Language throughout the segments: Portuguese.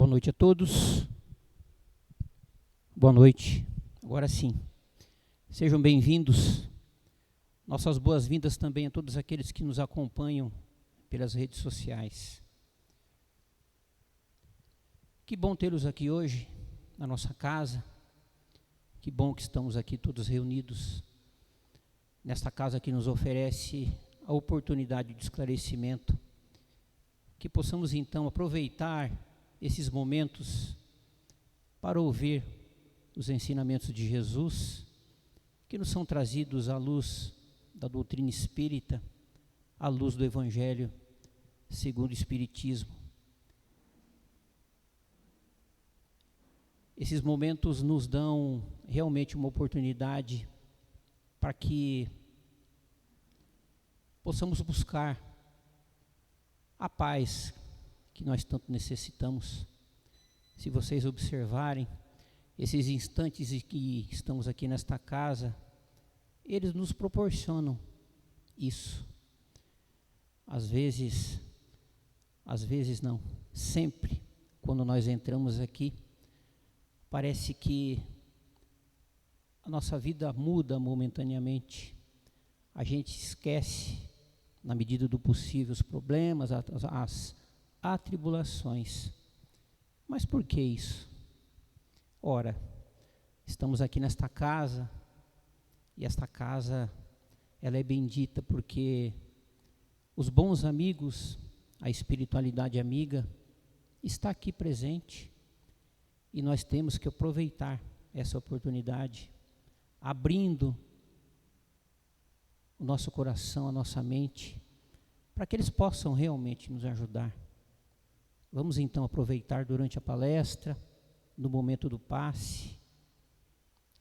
Boa noite a todos. Boa noite. Agora sim. Sejam bem-vindos. Nossas boas-vindas também a todos aqueles que nos acompanham pelas redes sociais. Que bom tê-los aqui hoje, na nossa casa. Que bom que estamos aqui todos reunidos nesta casa que nos oferece a oportunidade de esclarecimento. Que possamos então aproveitar esses momentos para ouvir os ensinamentos de Jesus, que nos são trazidos à luz da doutrina espírita, à luz do Evangelho segundo o Espiritismo. Esses momentos nos dão realmente uma oportunidade para que possamos buscar a paz que nós tanto necessitamos. Se vocês observarem, esses instantes em que estamos aqui nesta casa, eles nos proporcionam isso. Às vezes não, sempre, quando nós entramos aqui, parece que a nossa vida muda momentaneamente. A gente esquece, na medida do possível, os problemas, as atribulações. Mas por que isso? Ora, estamos aqui nesta casa, e esta casa, ela é bendita porque os bons amigos, a espiritualidade amiga, está aqui presente, e nós temos que aproveitar essa oportunidade, abrindo o nosso coração, a nossa mente, para que eles possam realmente nos ajudar. Vamos então aproveitar durante a palestra, no momento do passe,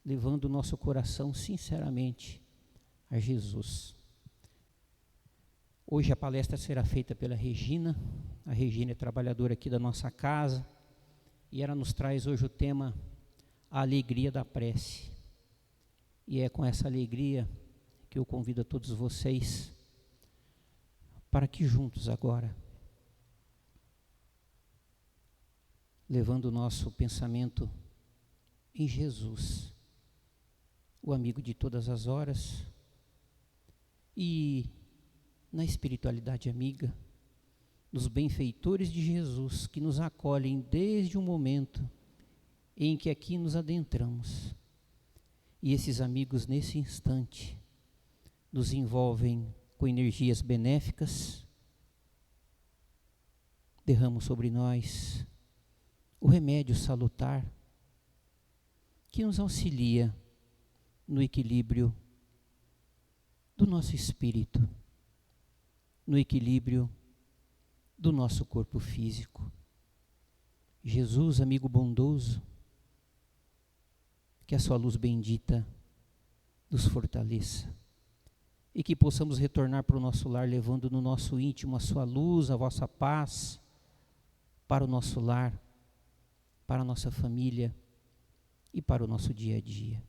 levando o nosso coração sinceramente a Jesus. Hoje a palestra será feita pela Regina. A Regina é trabalhadora aqui da nossa casa e ela nos traz hoje o tema A Alegria da Prece. E é com essa alegria que eu convido a todos vocês para que juntos agora, levando o nosso pensamento em Jesus, o amigo de todas as horas, e na espiritualidade amiga, nos benfeitores de Jesus, que nos acolhem desde o momento em que aqui nos adentramos. E esses amigos, nesse instante, nos envolvem com energias benéficas, derramam sobre nós o remédio salutar que nos auxilia no equilíbrio do nosso espírito, no equilíbrio do nosso corpo físico. Jesus, amigo bondoso, que a sua luz bendita nos fortaleça e que possamos retornar para o nosso lar levando no nosso íntimo a sua luz, a vossa paz para o nosso lar, para a nossa família e para o nosso dia a dia.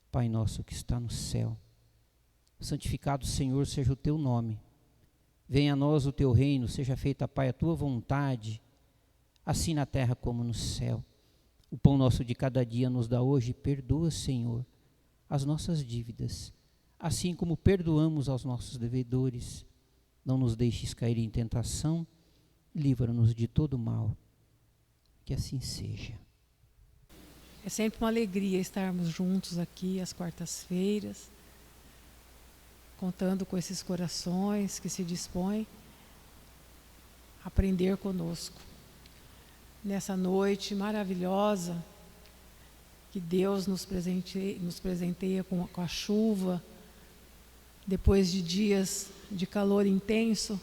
Pai nosso que está no céu, santificado, Senhor, seja o teu nome. Venha a nós o teu reino, seja feita, Pai, a tua vontade, assim na terra como no céu. O pão nosso de cada dia nos dá hoje, perdoa, Senhor, as nossas dívidas, assim como perdoamos aos nossos devedores. Não nos deixes cair em tentação, livra-nos de todo mal. Que assim seja. É sempre uma alegria estarmos juntos aqui às quartas-feiras, contando com esses corações que se dispõem a aprender conosco. Nessa noite maravilhosa que Deus nos presenteia com a chuva, depois de dias de calor intenso,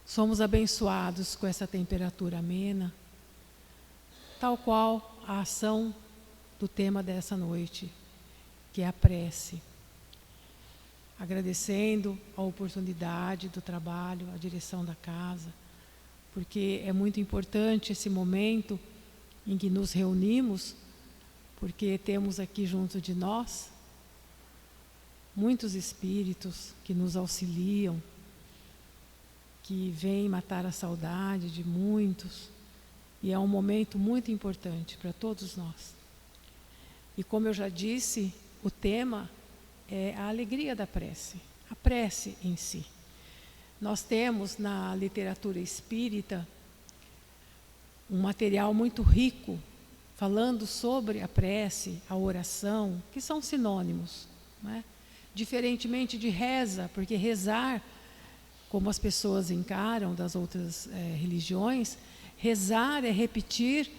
somos abençoados com essa temperatura amena, tal qual a ação do tema dessa noite, que é a prece. Agradecendo a oportunidade do trabalho, a direção da casa, porque é muito importante esse momento em que nos reunimos, porque temos aqui junto de nós muitos espíritos que nos auxiliam, que vêm matar a saudade de muitos E é um momento muito importante para todos nós. E como eu já disse, o tema é a alegria da prece, a prece em si. Nós temos na literatura espírita um material muito rico, falando sobre a prece, a oração, que são sinônimos, né? Diferentemente de reza, porque rezar, como as pessoas encaram das outras religiões, rezar é repetir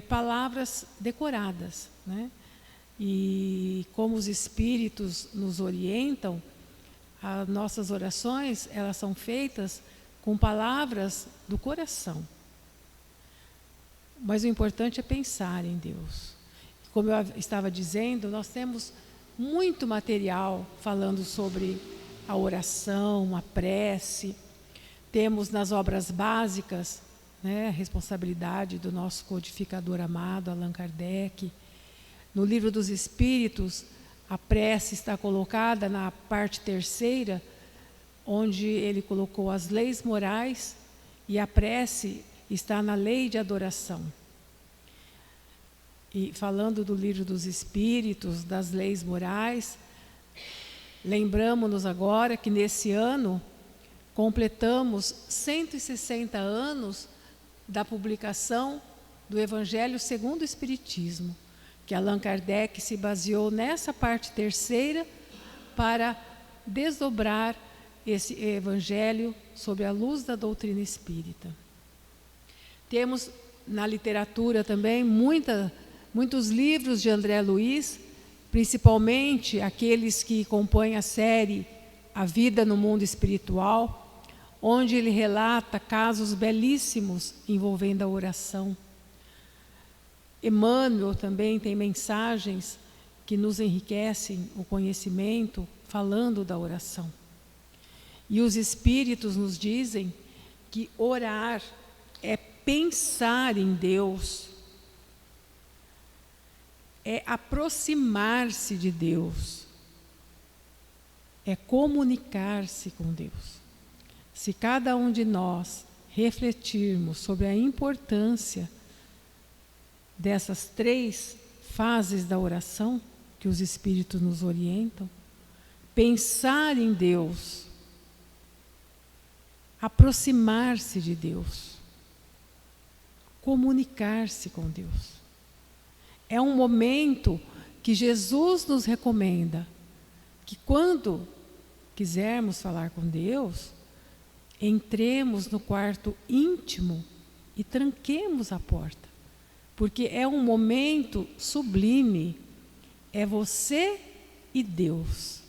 palavras decoradas, né? E como os espíritos nos orientam, as nossas orações, elas são feitas com palavras do coração. Mas o importante é pensar em Deus. Como eu estava dizendo, nós temos muito material falando sobre a oração, a prece. Temos nas obras básicas, né, a responsabilidade do nosso codificador amado, Allan Kardec. No Livro dos Espíritos, a prece está colocada na parte 3ª, onde ele colocou as leis morais, e a prece está na lei de adoração. E falando do Livro dos Espíritos, das leis morais, lembramos-nos agora que nesse ano completamos 160 anos da publicação do Evangelho segundo o Espiritismo, que Allan Kardec se baseou nessa parte 3ª para desdobrar esse Evangelho sob a luz da doutrina espírita. Temos na literatura também muitos livros de André Luiz, principalmente aqueles que compõem a série A Vida no Mundo Espiritual, onde ele relata casos belíssimos envolvendo a oração. Emmanuel também tem mensagens que nos enriquecem o conhecimento, falando da oração. E os Espíritos nos dizem que orar é pensar em Deus, é aproximar-se de Deus, é comunicar-se com Deus. Se cada um de nós refletirmos sobre a importância dessas 3 fases da oração que os Espíritos nos orientam, pensar em Deus, aproximar-se de Deus, comunicar-se com Deus. É um momento que Jesus nos recomenda que quando quisermos falar com Deus, entremos no quarto íntimo e tranquemos a porta. Porque é um momento sublime, é você e Deus.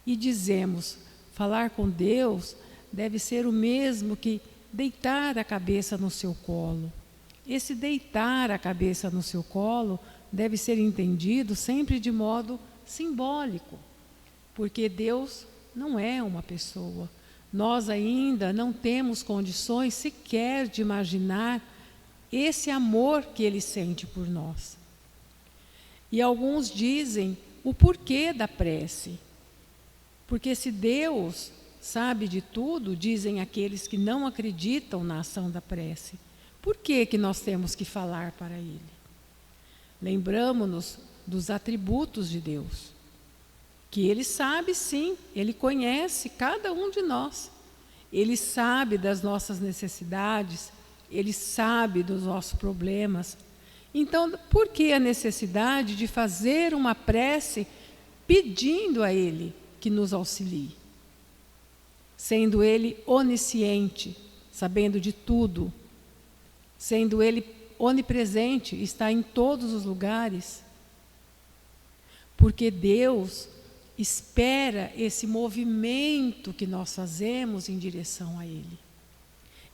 E dizemos, falar com Deus deve ser o mesmo que deitar a cabeça no seu colo. Esse deitar a cabeça no seu colo deve ser entendido sempre de modo simbólico, porque Deus não é uma pessoa. Nós ainda não temos condições sequer de imaginar esse amor que Ele sente por nós. E alguns dizem o porquê da prece. Porque se Deus sabe de tudo, dizem aqueles que não acreditam na ação da prece, por que nós temos que falar para Ele? Lembramos-nos dos atributos de Deus, que Ele sabe sim, Ele conhece cada um de nós. Ele sabe das nossas necessidades, Ele sabe dos nossos problemas. Então, por que a necessidade de fazer uma prece pedindo a Ele que nos auxilie? Sendo Ele onisciente, sabendo de tudo, sendo Ele onipresente, está em todos os lugares. Porque Deus espera esse movimento que nós fazemos em direção a Ele.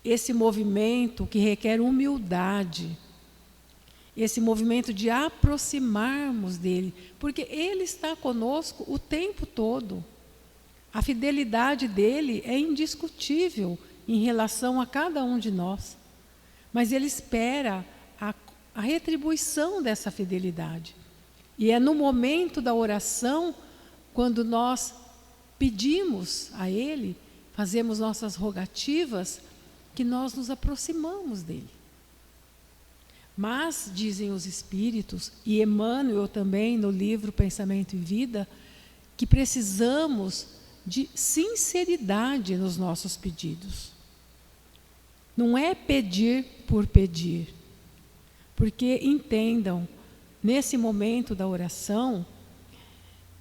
Esse movimento que requer humildade, esse movimento de aproximarmos dEle, porque Ele está conosco o tempo todo. A fidelidade dEle é indiscutível em relação a cada um de nós, mas Ele espera a retribuição dessa fidelidade. E é no momento da oração, quando nós pedimos a Ele, fazemos nossas rogativas, que nós nos aproximamos dele. Mas, dizem os Espíritos, e Emmanuel também no livro Pensamento e Vida, que precisamos de sinceridade nos nossos pedidos. Não é pedir por pedir, porque entendam, nesse momento da oração,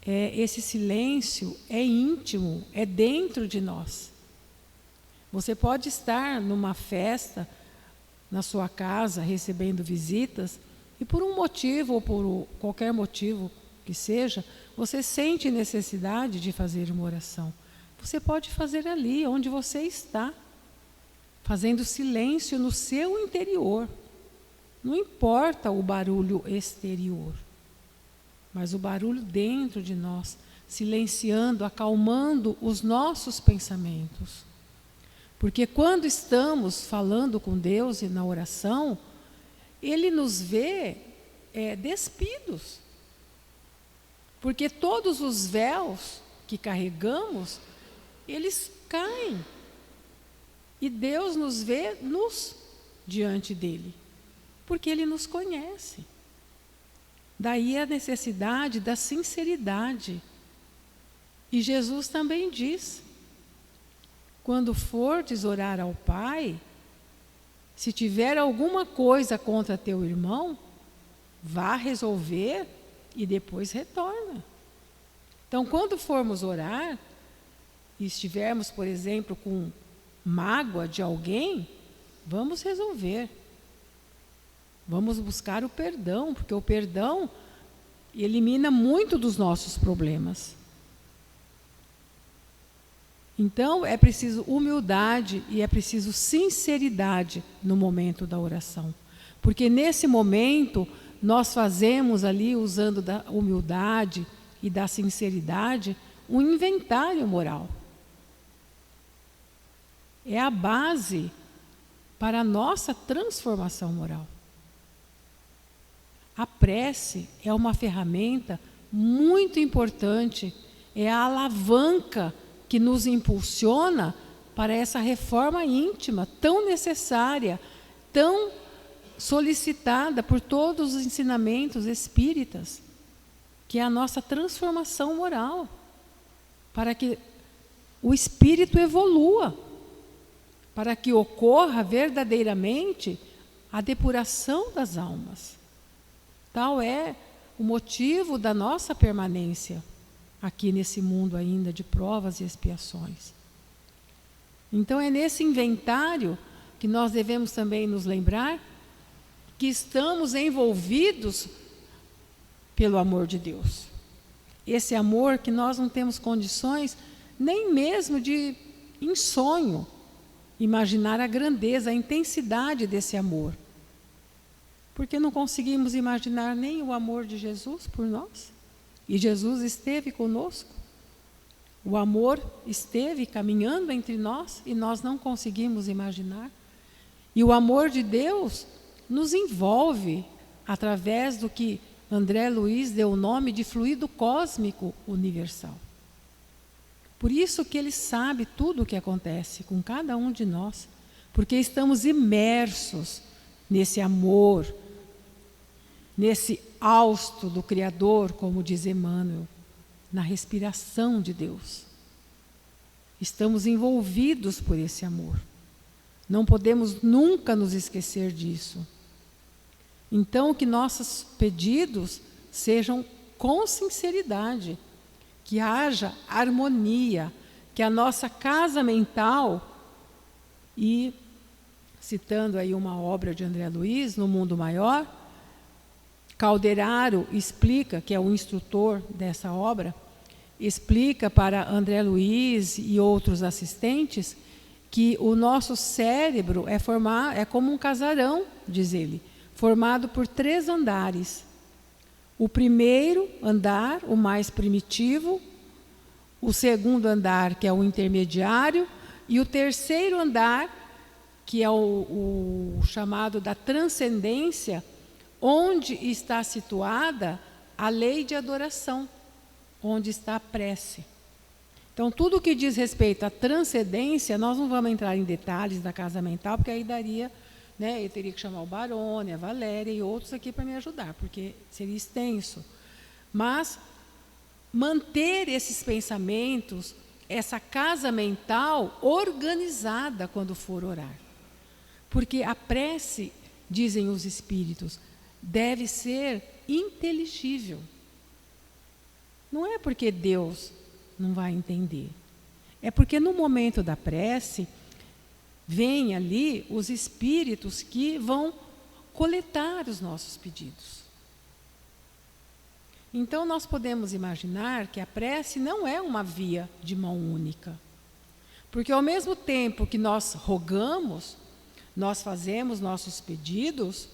esse silêncio é íntimo, é dentro de nós. Você pode estar numa festa, na sua casa, recebendo visitas, e por um motivo ou por qualquer motivo que seja, você sente necessidade de fazer uma oração. Você pode fazer ali, onde você está, fazendo silêncio no seu interior. Não importa o barulho exterior, mas o barulho dentro de nós, silenciando, acalmando os nossos pensamentos. Porque quando estamos falando com Deus e na oração, Ele nos vê despidos. Porque todos os véus que carregamos, eles caem. E Deus nos vê nus diante dEle, porque Ele nos conhece. Daí a necessidade da sinceridade. E Jesus também diz: quando fordes orar ao Pai, se tiver alguma coisa contra teu irmão, vá resolver e depois retorna. Então, quando formos orar, e estivermos, por exemplo, com mágoa de alguém, vamos resolver. Vamos buscar o perdão, porque o perdão elimina muito dos nossos problemas. Então, é preciso humildade e é preciso sinceridade no momento da oração. Porque nesse momento, nós fazemos ali, usando da humildade e da sinceridade, um inventário moral. É a base para a nossa transformação moral. A prece é uma ferramenta muito importante, é a alavanca que nos impulsiona para essa reforma íntima tão necessária, tão solicitada por todos os ensinamentos espíritas, que é a nossa transformação moral, para que o espírito evolua, para que ocorra verdadeiramente a depuração das almas. Tal é o motivo da nossa permanência aqui nesse mundo ainda de provas e expiações. Então é nesse inventário que nós devemos também nos lembrar que estamos envolvidos pelo amor de Deus. Esse amor que nós não temos condições nem mesmo de, em sonho, imaginar a grandeza, a intensidade desse amor. Porque não conseguimos imaginar nem o amor de Jesus por nós. E Jesus esteve conosco. O amor esteve caminhando entre nós e nós não conseguimos imaginar. E o amor de Deus nos envolve através do que André Luiz deu o nome de fluido cósmico universal. Por isso que Ele sabe tudo o que acontece com cada um de nós, porque estamos imersos nesse amor, nesse hausto do Criador, como diz Emmanuel, na respiração de Deus. Estamos envolvidos por esse amor. Não podemos nunca nos esquecer disso. Então, que nossos pedidos sejam com sinceridade, que haja harmonia, que a nossa casa mental, e citando aí uma obra de André Luiz, No Mundo Maior, Calderaro explica, que é o instrutor dessa obra, explica para André Luiz e outros assistentes que o nosso cérebro é como um casarão, diz ele, formado por 3 andares. O primeiro andar, o mais primitivo, o segundo andar, que é o intermediário, e o terceiro andar, que é o chamado da transcendência, onde está situada a lei de adoração, onde está a prece. Então, tudo que diz respeito à transcendência, nós não vamos entrar em detalhes da casa mental, porque aí daria, né, eu teria que chamar o Barone, a Valéria e outros aqui para me ajudar, porque seria extenso. Mas manter esses pensamentos, essa casa mental organizada quando for orar. Porque a prece, dizem os espíritos, deve ser inteligível. Não é porque Deus não vai entender. É porque no momento da prece, vem ali os espíritos que vão coletar os nossos pedidos. Então, nós podemos imaginar que a prece não é uma via de mão única. Porque ao mesmo tempo que nós rogamos, nós fazemos nossos pedidos,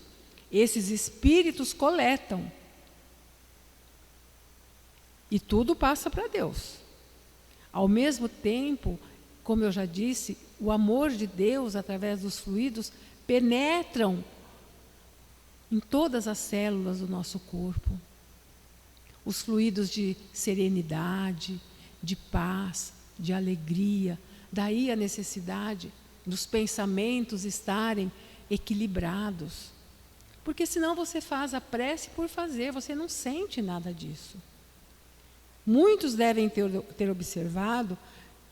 esses espíritos coletam. E tudo passa para Deus. Ao mesmo tempo, como eu já disse, o amor de Deus, através dos fluidos, penetram em todas as células do nosso corpo. Os fluidos de serenidade, de paz, de alegria. Daí a necessidade dos pensamentos estarem equilibrados. Porque senão você faz a prece por fazer, você não sente nada disso. Muitos devem ter observado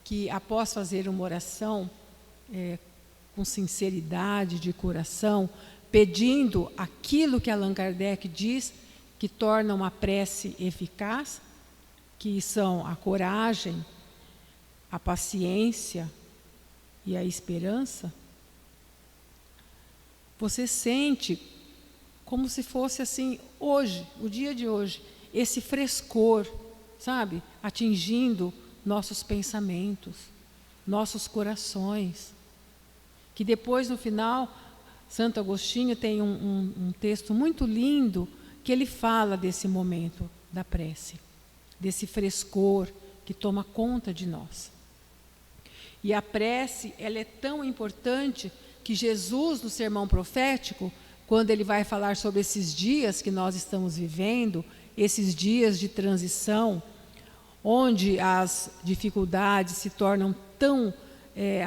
que após fazer uma oração com sinceridade de coração, pedindo aquilo que Allan Kardec diz que torna uma prece eficaz, que são a coragem, a paciência e a esperança, você sente como se fosse assim, hoje, o dia de hoje, esse frescor, sabe, atingindo nossos pensamentos, nossos corações. Que depois, no final, Santo Agostinho tem um texto muito lindo que ele fala desse momento da prece, desse frescor que toma conta de nós. E a prece, ela é tão importante que Jesus, no sermão profético, quando ele vai falar sobre esses dias que nós estamos vivendo, esses dias de transição, onde as dificuldades se tornam tão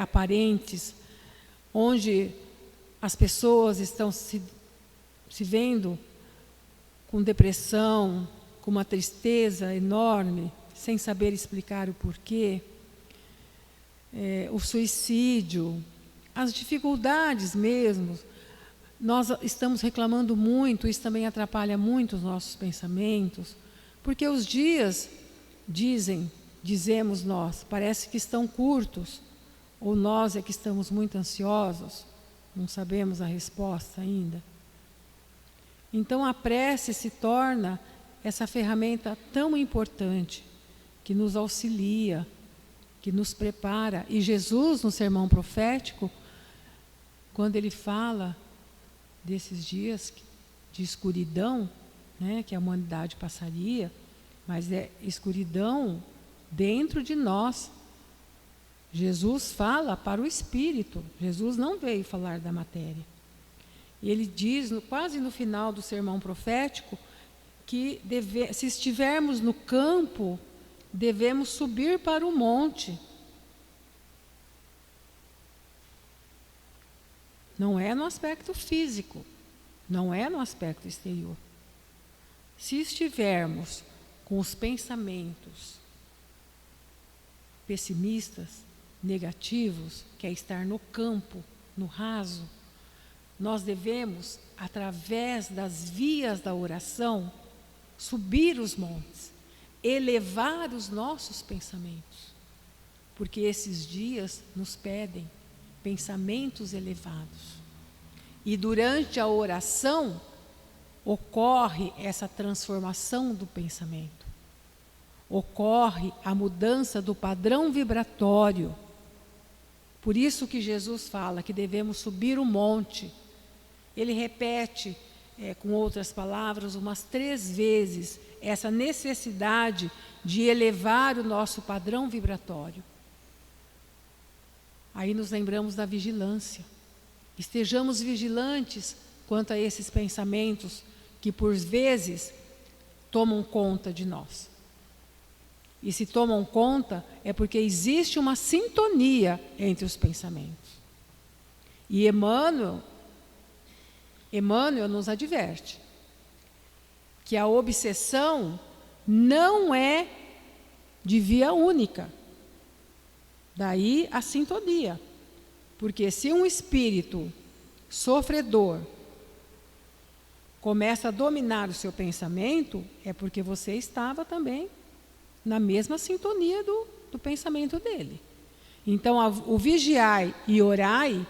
aparentes, onde as pessoas estão se vendo com depressão, com uma tristeza enorme, sem saber explicar o porquê, o suicídio, as dificuldades mesmo. Nós estamos reclamando muito, isso também atrapalha muito os nossos pensamentos, porque os dias, dizemos nós, parece que estão curtos, ou nós é que estamos muito ansiosos, não sabemos a resposta ainda. Então a prece se torna essa ferramenta tão importante, que nos auxilia, que nos prepara. E Jesus, no sermão profético, quando ele fala desses dias de escuridão, né, que a humanidade passaria, mas é escuridão dentro de nós. Jesus fala para o espírito, Jesus não veio falar da matéria. E ele diz, quase no final do sermão profético, que se estivermos no campo, devemos subir para o monte. Não é no aspecto físico, não é no aspecto exterior. Se estivermos com os pensamentos pessimistas, negativos, que é estar no campo, no raso, nós devemos, através das vias da oração, subir os montes, elevar os nossos pensamentos, porque esses dias nos pedem pensamentos elevados. E durante a oração, ocorre essa transformação do pensamento, ocorre a mudança do padrão vibratório. Por isso que Jesus fala que devemos subir o monte. Ele repete, com outras palavras, umas 3 vezes, essa necessidade de elevar o nosso padrão vibratório. Aí nos lembramos da vigilância. Estejamos vigilantes quanto a esses pensamentos que, por vezes, tomam conta de nós. e se tomam conta, é porque existe uma sintonia entre os pensamentos. E Emmanuel nos adverte que a obsessão não é de via única. Daí a sintonia. Porque se um espírito sofredor começa a dominar o seu pensamento, é porque você estava também na mesma sintonia do pensamento dele. Então, o vigiai e orai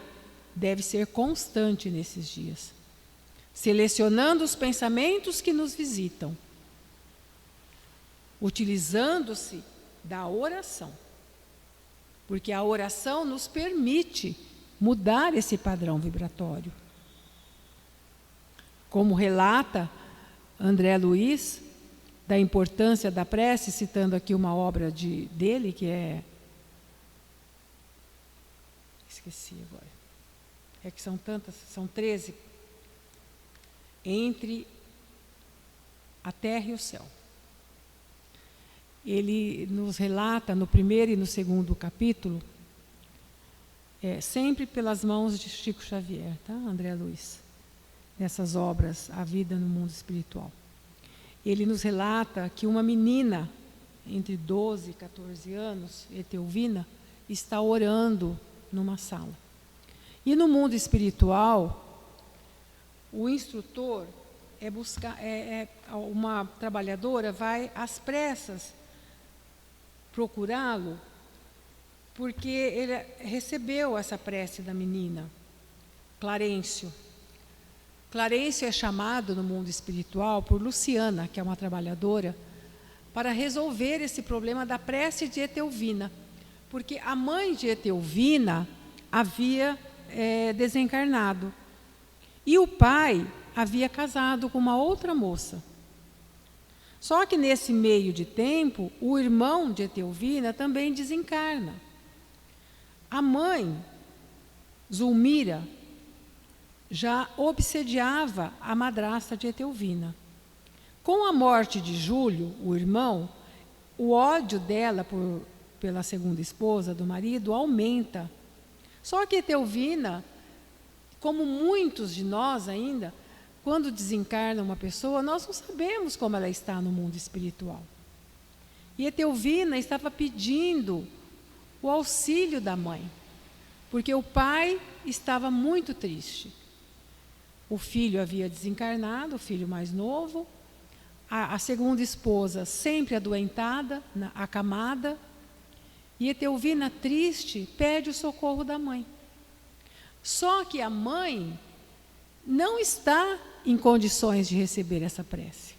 deve ser constante nesses dias, selecionando os pensamentos que nos visitam, utilizando-se da oração, porque a oração nos permite mudar esse padrão vibratório. Como relata André Luiz, da importância da prece, citando aqui uma obra dele, que é... Esqueci agora. É que são tantas, são 13. Entre a terra e o céu. Ele nos relata no primeiro e no segundo capítulo, sempre pelas mãos de Chico Xavier, tá, André Luiz? Nessas obras, A Vida no Mundo Espiritual. Ele nos relata que uma menina, entre 12 e 14 anos, Etelvina, está orando numa sala. E no mundo espiritual, o instrutor uma trabalhadora vai às pressas procurá-lo, porque ele recebeu essa prece da menina, Clarencio. Clarencio é chamado no mundo espiritual por Luciana, que é uma trabalhadora, para resolver esse problema da prece de Etelvina, porque a mãe de Etelvina havia desencarnado e o pai havia casado com uma outra moça. Só que nesse meio de tempo, o irmão de Etelvina também desencarna. A mãe, Zulmira, já obsediava a madrasta de Etelvina. Com a morte de Júlio, o irmão, o ódio dela pela segunda esposa do marido aumenta. Só que Etelvina, como muitos de nós ainda, quando desencarna uma pessoa, nós não sabemos como ela está no mundo espiritual. E Etelvina estava pedindo o auxílio da mãe, porque o pai estava muito triste. O filho havia desencarnado, o filho mais novo, a segunda esposa sempre adoentada, acamada, e Etelvina, triste, pede o socorro da mãe. Só que a mãe não está em condições de receber essa prece.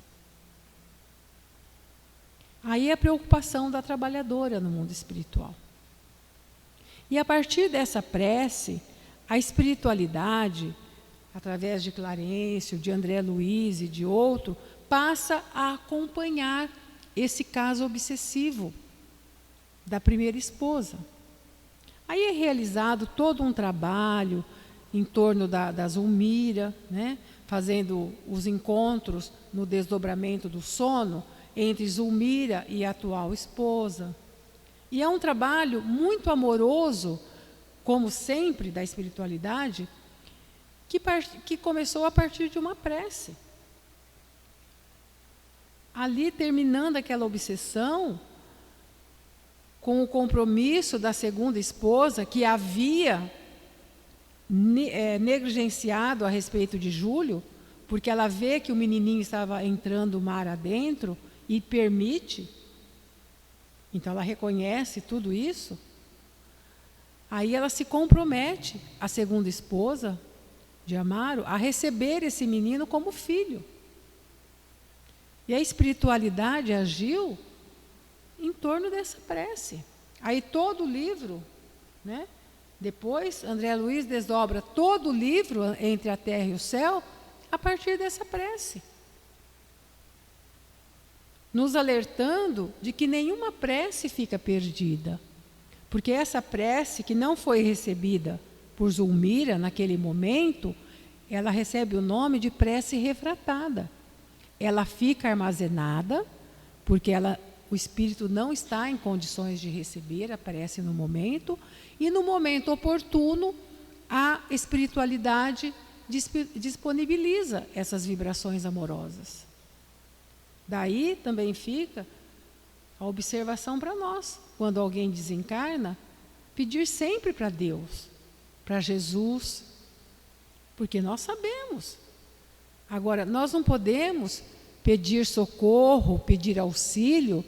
Aí é a preocupação da trabalhadora no mundo espiritual. E a partir dessa prece, a espiritualidade, através de Clarencio, de André Luiz e de outro, passa a acompanhar esse caso obsessivo da primeira esposa. Aí é realizado todo um trabalho em torno da Zulmira, né, fazendo os encontros no desdobramento do sono entre Zulmira e a atual esposa. E é um trabalho muito amoroso, como sempre, da espiritualidade, que começou a partir de uma prece. Ali, terminando aquela obsessão, com o compromisso da segunda esposa, que havia negligenciado a respeito de Júlio, porque ela vê que o menininho estava entrando mar adentro e permite. Então, ela reconhece tudo isso. Aí ela se compromete, a segunda esposa de Amaro, a receber esse menino como filho. E a espiritualidade agiu em torno dessa prece. Aí todo o livro, né? Depois, André Luiz desdobra todo o livro Entre a Terra e o Céu a partir dessa prece, nos alertando de que nenhuma prece fica perdida, porque essa prece que não foi recebida por Zulmira naquele momento, ela recebe o nome de prece refratada. Ela fica armazenada, porque ela o espírito não está em condições de receber, aparece no momento, e no momento oportuno, a espiritualidade disponibiliza essas vibrações amorosas. Daí também fica a observação para nós, quando alguém desencarna, pedir sempre para Deus, para Jesus, porque nós sabemos. Agora, nós não podemos pedir socorro, pedir auxílio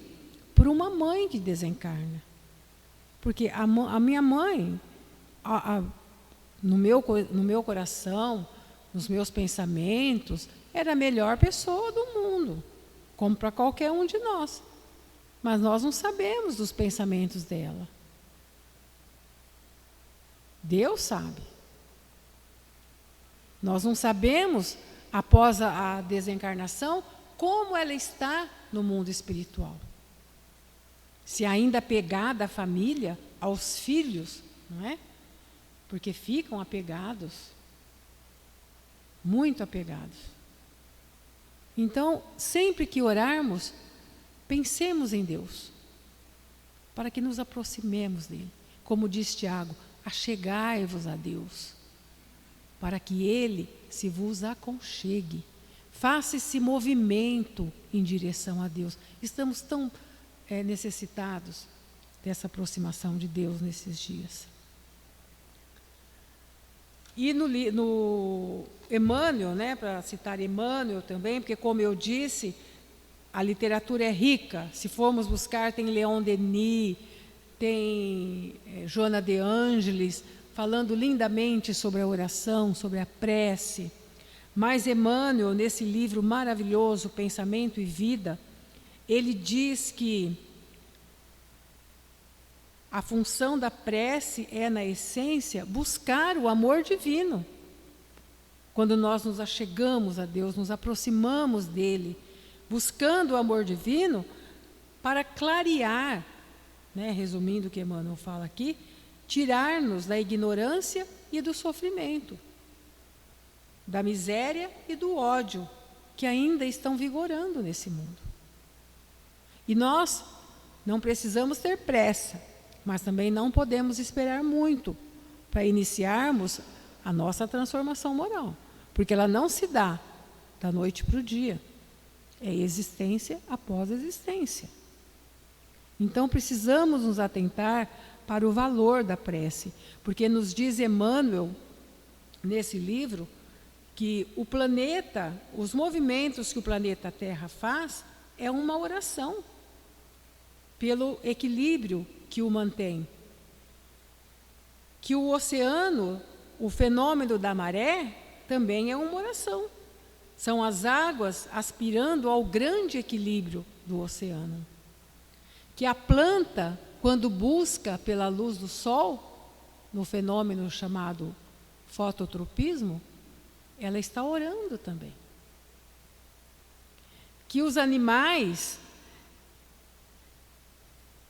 por uma mãe que desencarna. Porque a minha mãe, no meu coração, nos meus pensamentos, era a melhor pessoa do mundo, como para qualquer um de nós. Mas nós não sabemos dos pensamentos dela. Deus sabe. Nós não sabemos, após a desencarnação, como ela está no mundo espiritual. Se ainda apegada à família, aos filhos, não é? Porque ficam apegados, muito apegados. Então, sempre que orarmos, pensemos em Deus, para que nos aproximemos dele. Como diz Tiago, achegai-vos a Deus, para que ele se vos aconchegue. Faça esse movimento em direção a Deus. Estamos tão necessitados dessa aproximação de Deus nesses dias. E no Emmanuel, né, para citar Emmanuel também, porque como eu disse, a literatura é rica. Se formos buscar, tem Leon Denis, tem Joana de Ângelis, falando lindamente sobre a oração, sobre a prece. Mas Emmanuel, nesse livro maravilhoso, Pensamento e Vida, ele diz que a função da prece é, na essência, buscar o amor divino. Quando nós nos achegamos a Deus, nos aproximamos dele, buscando o amor divino para clarear, né, resumindo o que Emmanuel fala aqui, tirar-nos da ignorância e do sofrimento, da miséria e do ódio que ainda estão vigorando nesse mundo. E nós não precisamos ter pressa, mas também não podemos esperar muito para iniciarmos a nossa transformação moral, porque ela não se dá da noite para o dia, é existência após existência. Então precisamos nos atentar para o valor da prece, porque nos diz Emmanuel, nesse livro, que o planeta, os movimentos que o planeta Terra faz, é uma oração, pelo equilíbrio que o mantém. Que o oceano, o fenômeno da maré, também é uma oração. São as águas aspirando ao grande equilíbrio do oceano. Que a planta, quando busca pela luz do sol, no fenômeno chamado fototropismo, ela está orando também. Que os animais,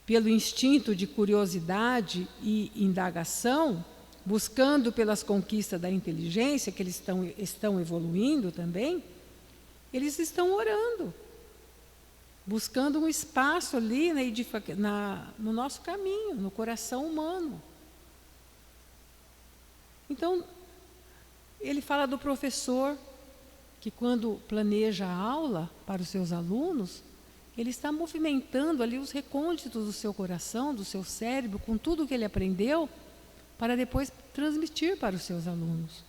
pelo instinto de curiosidade e indagação, buscando pelas conquistas da inteligência, que eles estão evoluindo também, eles estão orando, buscando um espaço ali no nosso caminho, no coração humano. Então, ele fala do professor, que quando planeja a aula para os seus alunos, ele está movimentando ali os recônditos do seu coração, do seu cérebro, com tudo que ele aprendeu, para depois transmitir para os seus alunos.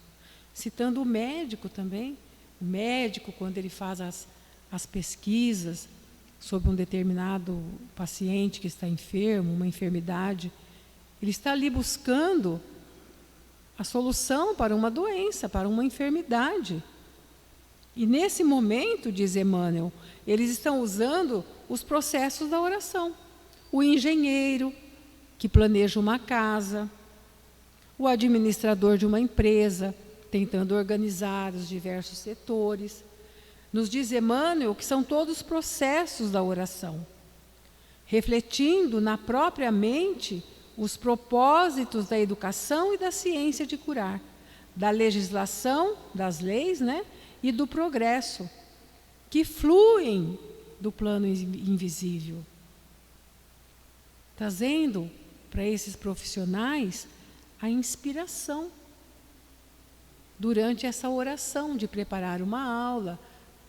Citando o médico também. O médico, quando ele faz as pesquisas sobre um determinado paciente que está enfermo, uma enfermidade, ele está ali buscando a solução para uma doença, para uma enfermidade. E nesse momento, diz Emmanuel, eles estão usando os processos da oração. O engenheiro, que planeja uma casa, o administrador de uma empresa, tentando organizar os diversos setores. Nos diz Emmanuel que são todos processos da oração, refletindo na própria mente os propósitos da educação e da ciência de curar, da legislação, das leis, né, e do progresso, que fluem do plano invisível. trazendo para esses profissionais a inspiração durante essa oração, de preparar uma aula,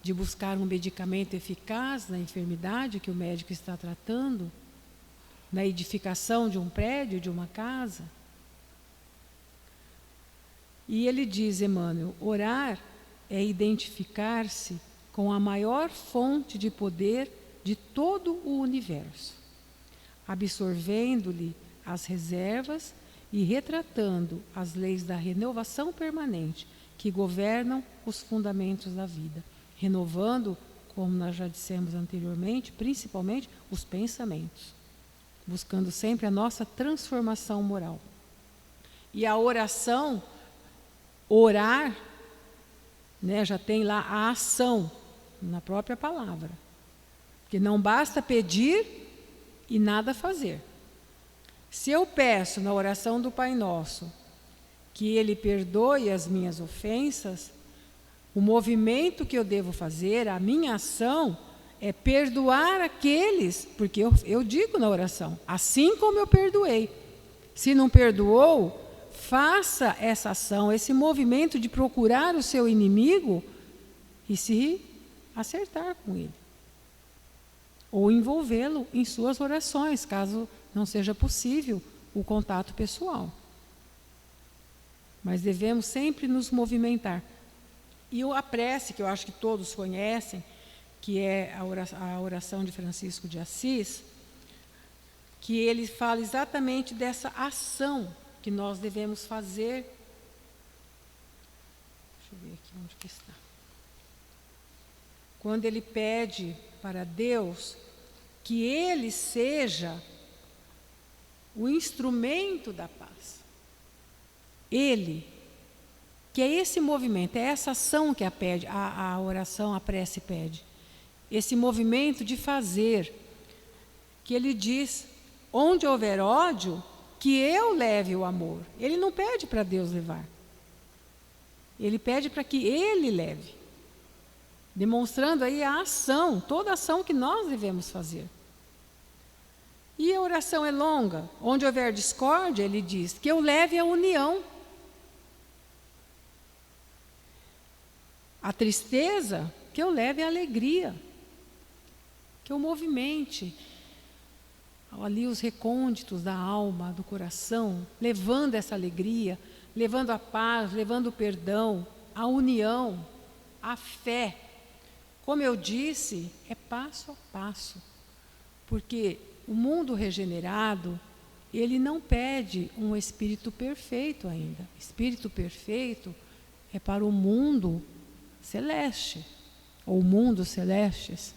de buscar um medicamento eficaz na enfermidade que o médico está tratando, na edificação de um prédio, de uma casa. E ele diz, Emmanuel, orar é identificar-se com a maior fonte de poder de todo o universo, absorvendo-lhe as reservas e retratando as leis da renovação permanente que governam os fundamentos da vida, renovando, como nós já dissemos anteriormente, principalmente os pensamentos, buscando sempre a nossa transformação moral. E a oração, orar, né, já tem lá a ação na própria palavra, que não basta pedir e nada fazer. Se eu peço na oração do Pai Nosso que Ele perdoe as minhas ofensas, o movimento que eu devo fazer, a minha ação, é perdoar aqueles, porque eu digo na oração, assim como eu perdoei. Se não perdoou, faça essa ação, esse movimento de procurar o seu inimigo e se acertar com ele. Ou envolvê-lo em suas orações, caso não seja possível o contato pessoal. Mas devemos sempre nos movimentar. E a prece, que eu acho que todos conhecem, que é a oração de Francisco de Assis, que ele fala exatamente dessa ação que nós devemos fazer. Deixa eu ver aqui onde que está. Quando ele pede para Deus que Ele seja o instrumento da paz. Ele, que é esse movimento, é essa ação que a oração, a prece pede. Esse movimento de fazer, que ele diz, onde houver ódio, que eu leve o amor. Ele não pede para Deus levar. Ele pede para que Ele leve. Demonstrando aí a ação, toda a ação que nós devemos fazer. E a oração é longa. Onde houver discórdia, ele diz, que eu leve a união. A tristeza, que eu leve a alegria. Que eu movimente ali os recônditos da alma, do coração, levando essa alegria, levando a paz, levando o perdão, a união, a fé. Como eu disse, é passo a passo, porque o mundo regenerado, ele não pede um espírito perfeito ainda. Espírito perfeito é para o mundo celeste, ou mundos celestes.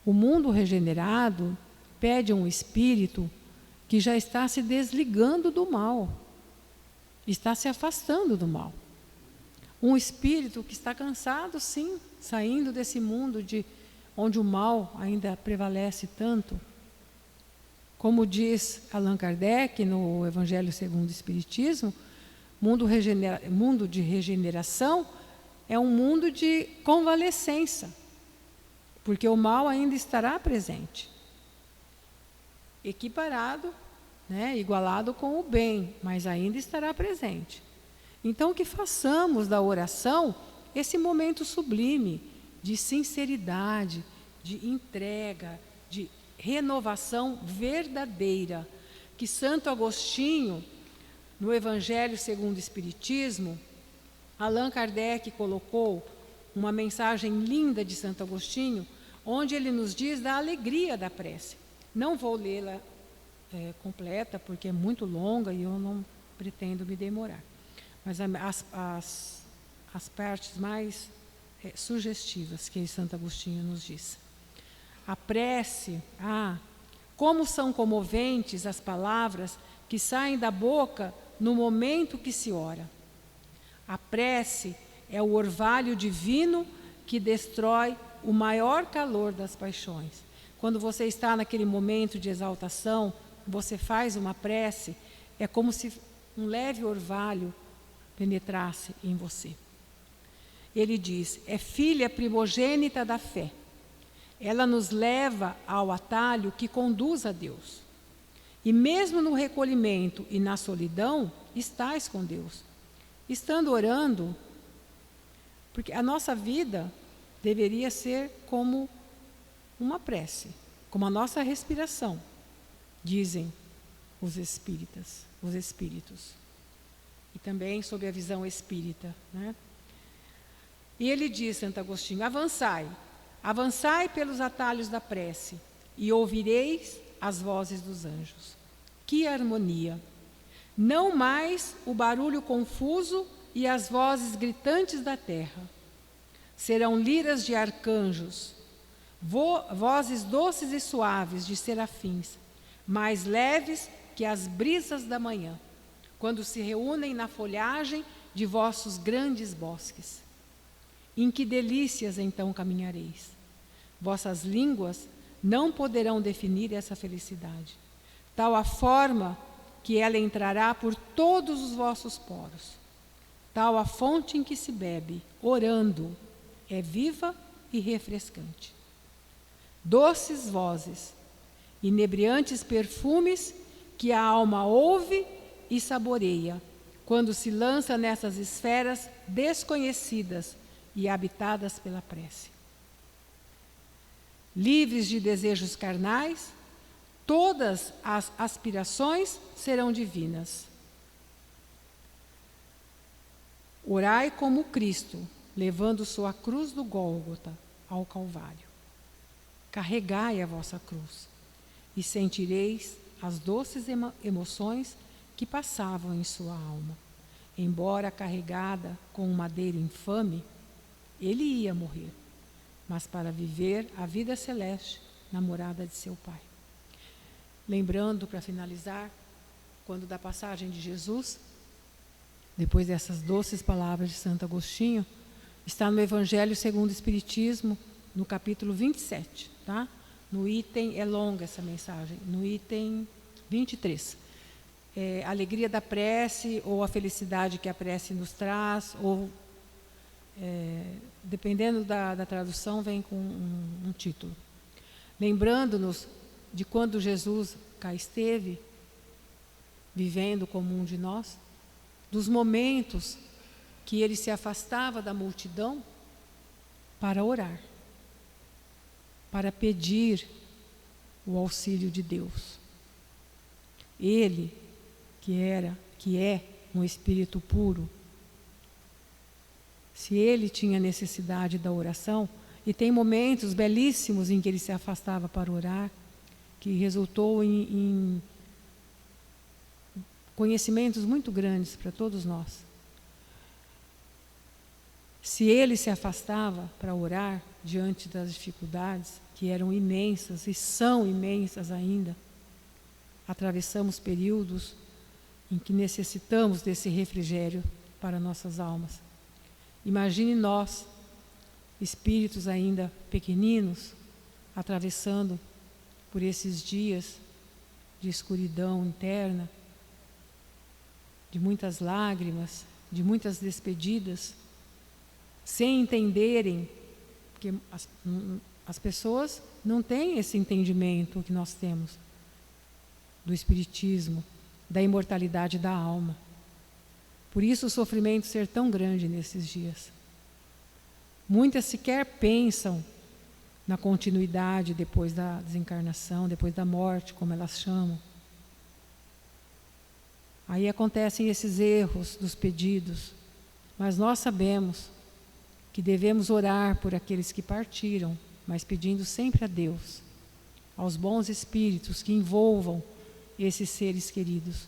O mundo regenerado pede um espírito que já está se desligando do mal, está se afastando do mal. Um espírito que está cansado, sim, saindo desse mundo onde o mal ainda prevalece tanto. Como diz Allan Kardec no Evangelho segundo o Espiritismo, mundo de regeneração é um mundo de convalescença, porque o mal ainda estará presente, equiparado, né, igualado com o bem, mas ainda estará presente. Então, que façamos da oração esse momento sublime de sinceridade, de entrega, de renovação verdadeira, que Santo Agostinho, no Evangelho segundo o Espiritismo, Allan Kardec colocou uma mensagem linda de Santo Agostinho, onde ele nos diz da alegria da prece. Não vou lê-la completa, porque é muito longa e eu não pretendo me demorar. Mas as partes mais sugestivas que Santo Agostinho nos diz. A prece, como são comoventes as palavras que saem da boca no momento que se ora. A prece é o orvalho divino que destrói o maior calor das paixões. Quando você está naquele momento de exaltação, você faz uma prece, é como se um leve orvalho penetrasse em você. Ele diz, é filha primogênita da fé. Ela nos leva ao atalho que conduz a Deus. E mesmo no recolhimento e na solidão, estais com Deus. Estando orando, porque a nossa vida deveria ser como uma prece, como a nossa respiração, dizem os espíritas, os espíritos. E também sob a visão espírita, né? E ele diz, Santo Agostinho, avançai pelos atalhos da prece e ouvireis as vozes dos anjos. Que harmonia! Não mais o barulho confuso e as vozes gritantes da terra. Serão liras de arcanjos, vozes doces e suaves de serafins, mais leves que as brisas da manhã, quando se reúnem na folhagem de vossos grandes bosques. Em que delícias então caminhareis? Vossas línguas não poderão definir essa felicidade. Tal a forma que ela entrará por todos os vossos poros. Tal a fonte em que se bebe, orando, é viva e refrescante. Doces vozes, inebriantes perfumes que a alma ouve e saboreia, quando se lança nessas esferas desconhecidas e habitadas pela prece. Livres de desejos carnais, todas as aspirações serão divinas. Orai como Cristo, levando sua cruz do Gólgota ao Calvário. Carregai a vossa cruz e sentireis as doces emoções que passavam em sua alma. Embora carregada com um madeiro infame, ele ia morrer, mas para viver a vida celeste na morada de seu Pai. Lembrando, para finalizar, quando da passagem de Jesus, depois dessas doces palavras de Santo Agostinho, está no Evangelho segundo o Espiritismo, no capítulo 27, tá? No item, é longa essa mensagem, no item 23. A alegria da prece, ou a felicidade que a prece nos traz, ou, dependendo da tradução, vem com um título. Lembrando-nos de quando Jesus cá esteve, vivendo como um de nós, dos momentos que ele se afastava da multidão para orar, para pedir o auxílio de Deus. Ele, que é um espírito puro, se ele tinha necessidade da oração, e tem momentos belíssimos em que ele se afastava para orar, que resultou em conhecimentos muito grandes para todos nós. Se ele se afastava para orar diante das dificuldades, que eram imensas e são imensas ainda, atravessamos períodos em que necessitamos desse refrigério para nossas almas. Imagine nós, espíritos ainda pequeninos, atravessando por esses dias de escuridão interna, de muitas lágrimas, de muitas despedidas, sem entenderem, porque as pessoas não têm esse entendimento que nós temos do Espiritismo, da imortalidade da alma. Por isso o sofrimento ser tão grande nesses dias. Muitas sequer pensam na continuidade depois da desencarnação, depois da morte, como elas chamam. Aí acontecem esses erros dos pedidos, mas nós sabemos que devemos orar por aqueles que partiram, mas pedindo sempre a Deus, aos bons espíritos que envolvam esses seres queridos.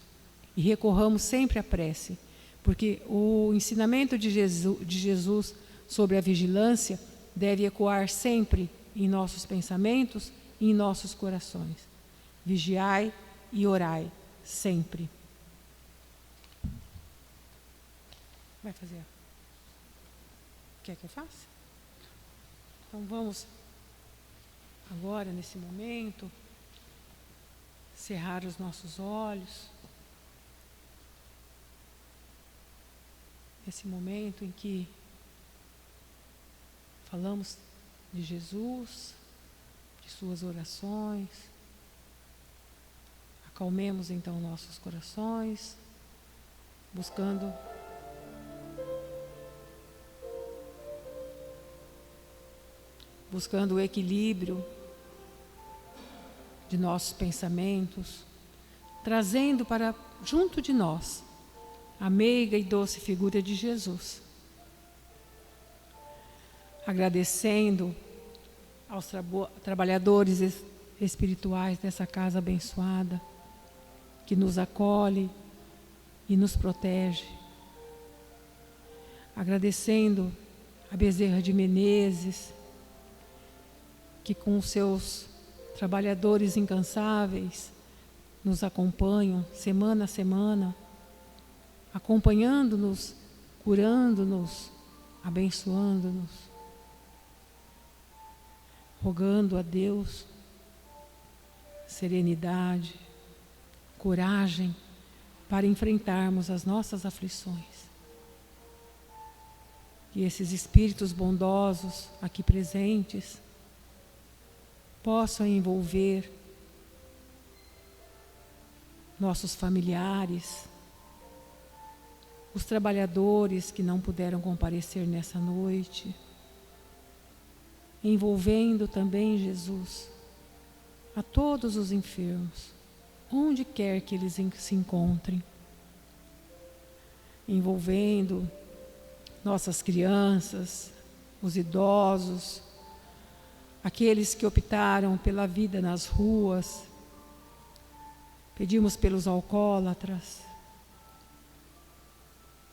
E recorramos sempre à prece, porque o ensinamento de Jesus sobre a vigilância deve ecoar sempre em nossos pensamentos e em nossos corações. Vigiai e orai, sempre. Vai fazer? Quer que eu faça? Então vamos agora, nesse momento, cerrar os nossos olhos. Nesse momento em que falamos de Jesus, de suas orações, Acalmemos então nossos corações, buscando o equilíbrio de nossos pensamentos, trazendo para junto de nós a meiga e doce figura de Jesus. Agradecendo aos trabalhadores espirituais dessa casa abençoada, que nos acolhe e nos protege. Agradecendo a Bezerra de Menezes, que com os seus trabalhadores incansáveis nos acompanham semana a semana, acompanhando-nos, curando-nos, abençoando-nos, rogando a Deus serenidade, coragem para enfrentarmos as nossas aflições. Que esses espíritos bondosos aqui presentes possam envolver nossos familiares, os trabalhadores que não puderam comparecer nessa noite, envolvendo também, Jesus, a todos os enfermos, onde quer que eles se encontrem, envolvendo nossas crianças, os idosos, aqueles que optaram pela vida nas ruas. Pedimos pelos alcoólatras,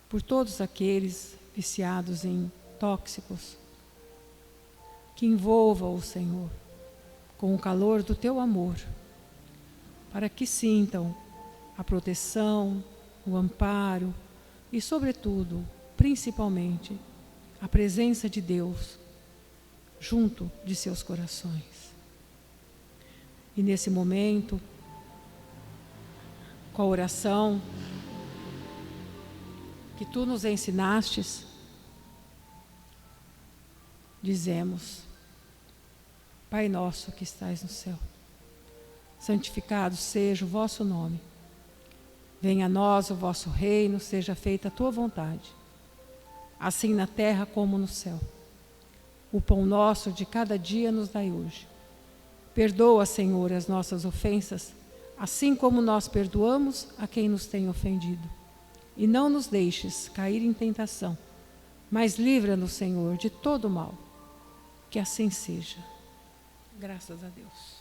por todos aqueles viciados em tóxicos, que envolva o Senhor com o calor do Teu amor, para que sintam a proteção, o amparo e, sobretudo, principalmente, a presença de Deus junto de seus corações. E nesse momento, com a oração que Tu nos ensinastes, dizemos: Pai nosso que estais no céu, santificado seja o vosso nome. Venha a nós o vosso reino, seja feita a Tua vontade, assim na terra como no céu. O pão nosso de cada dia nos dai hoje. Perdoa, Senhor, as nossas ofensas, assim como nós perdoamos a quem nos tem ofendido. E não nos deixes cair em tentação, mas livra-nos, Senhor, de todo mal. Que assim seja. Graças a Deus.